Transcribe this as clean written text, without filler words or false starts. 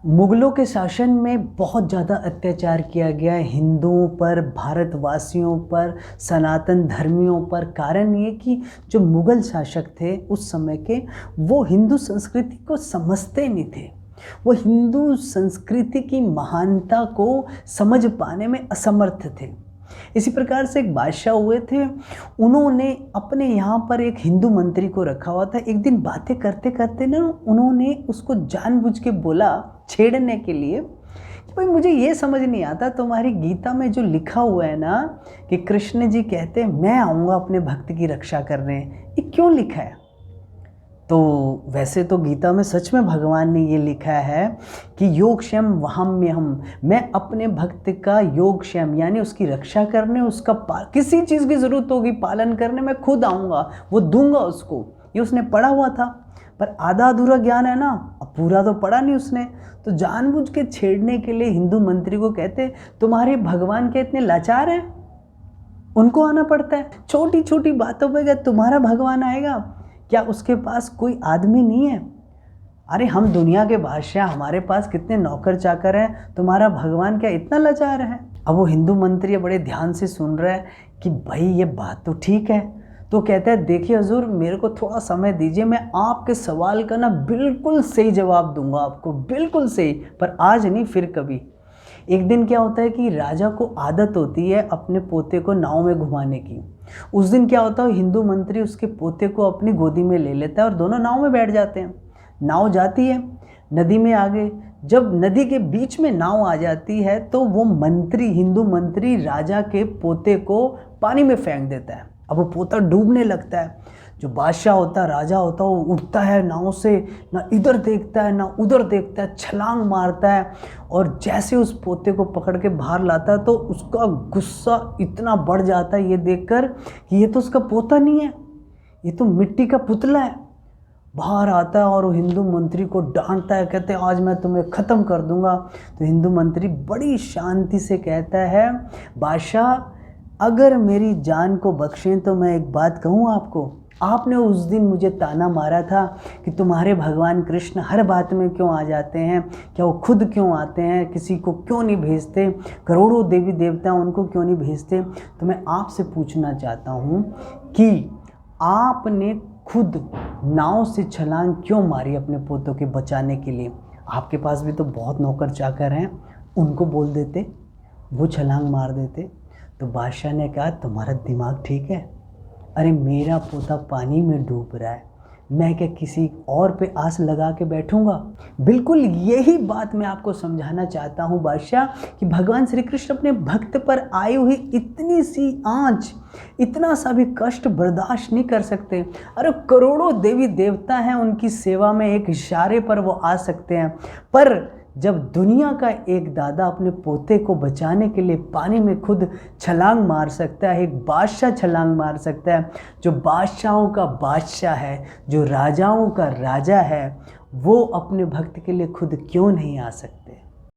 मुगलों के शासन में बहुत ज़्यादा अत्याचार किया गया हिंदुओं पर, भारतवासियों पर, सनातन धर्मियों पर। कारण ये कि जो मुगल शासक थे उस समय के, वो हिंदू संस्कृति को समझते नहीं थे। वो हिंदू संस्कृति की महानता को समझ पाने में असमर्थ थे। इसी प्रकार से एक बादशाह हुए थे, उन्होंने अपने यहाँ पर एक हिंदू मंत्री को रखा हुआ था। एक दिन बातें करते करते ना उन्होंने उसको जानबूझ के बोला छेड़ने के लिए कि भाई मुझे ये समझ नहीं आता, तुम्हारी गीता में जो लिखा हुआ है ना कि कृष्ण जी कहते हैं मैं आऊँगा अपने भक्त की रक्षा करने, ये क्यों लिखा है? तो वैसे तो गीता में सच में भगवान ने ये लिखा है कि योगक्षेम वहाम्यहम्, मैं अपने भक्त का योगक्षेम यानी उसकी रक्षा करने, उसका किसी चीज़ की ज़रूरत होगी पालन करने मैं खुद आऊँगा, वो दूंगा उसको। ये उसने पढ़ा हुआ था, पर आधा अधूरा ज्ञान है ना, अब पूरा तो पढ़ा नहीं उसने। तो जानबूझ के छेड़ने के लिए हिंदू मंत्री को कहते तुम्हारे भगवान के इतने लाचार हैं, उनको आना पड़ता है छोटी छोटी बातों पर। क्या तुम्हारा भगवान आएगा? क्या उसके पास कोई आदमी नहीं है? अरे हम दुनिया के बादशाह, हमारे पास कितने नौकर चाकर हैं, तुम्हारा भगवान क्या इतना लाचार है? अब वो हिंदू मंत्री बड़े ध्यान से सुन रहा है कि भाई ये बात तो ठीक है। तो कहता है देखिए हुजूर, मेरे को थोड़ा समय दीजिए, मैं आपके सवाल का ना बिल्कुल सही जवाब दूंगा आपको, बिल्कुल सही, पर आज नहीं फिर कभी। एक दिन क्या होता है कि राजा को आदत होती है अपने पोते को नाव में घुमाने की। उस दिन क्या होता है, हिंदू मंत्री उसके पोते को अपनी गोदी में ले लेता है और दोनों नाव में बैठ जाते हैं। नाव जाती है नदी में आगे, जब नदी के बीच में नाव आ जाती है तो वो मंत्री, हिंदू मंत्री राजा के पोते को पानी में फेंक देता है। अब वो पोता डूबने लगता है। जो बादशाह होता है, राजा होता है, वो उठता है नाव से, ना इधर देखता है ना उधर देखता है, छलांग मारता है और जैसे उस पोते को पकड़ के बाहर लाता है तो उसका गुस्सा इतना बढ़ जाता है ये देखकर कि ये तो उसका पोता नहीं है, ये तो मिट्टी का पुतला है। बाहर आता है और वो हिंदू मंत्री को डांटता है, कहते हैं आज मैं तुम्हें ख़त्म कर दूंगा। तो हिंदू मंत्री बड़ी शांति से कहता है बादशाह, अगर मेरी जान को बख्शें तो मैं एक बात कहूँ आपको, आपने उस दिन मुझे ताना मारा था कि तुम्हारे भगवान कृष्ण हर बात में क्यों आ जाते हैं, क्या वो खुद क्यों आते हैं, किसी को क्यों नहीं भेजते, करोड़ों देवी देवता उनको क्यों नहीं भेजते। तो मैं आपसे पूछना चाहता हूँ कि आपने खुद नाव से छलांग क्यों मारी अपने पोतों के बचाने के लिए? आपके पास भी तो बहुत नौकर चाकर हैं, उनको बोल देते, वो छलांग मार देते। तो बादशाह ने कहा तुम्हारा दिमाग ठीक है? अरे मेरा पोता पानी में डूब रहा है, मैं क्या किसी और पे आस लगा के बैठूंगा? बिल्कुल यही बात मैं आपको समझाना चाहता हूँ बादशाह कि भगवान श्री कृष्ण अपने भक्त पर आई हुई इतनी सी आंच, इतना सा भी कष्ट बर्दाश्त नहीं कर सकते। अरे करोड़ों देवी देवता हैं, उनकी सेवा में एक इशारे पर वो आ सकते हैं, पर जब दुनिया का एक दादा अपने पोते को बचाने के लिए पानी में खुद छलांग मार सकता है, एक बादशाह छलांग मार सकता है, जो बादशाहों का बादशाह है, जो राजाओं का राजा है, वो अपने भक्त के लिए खुद क्यों नहीं आ सकते?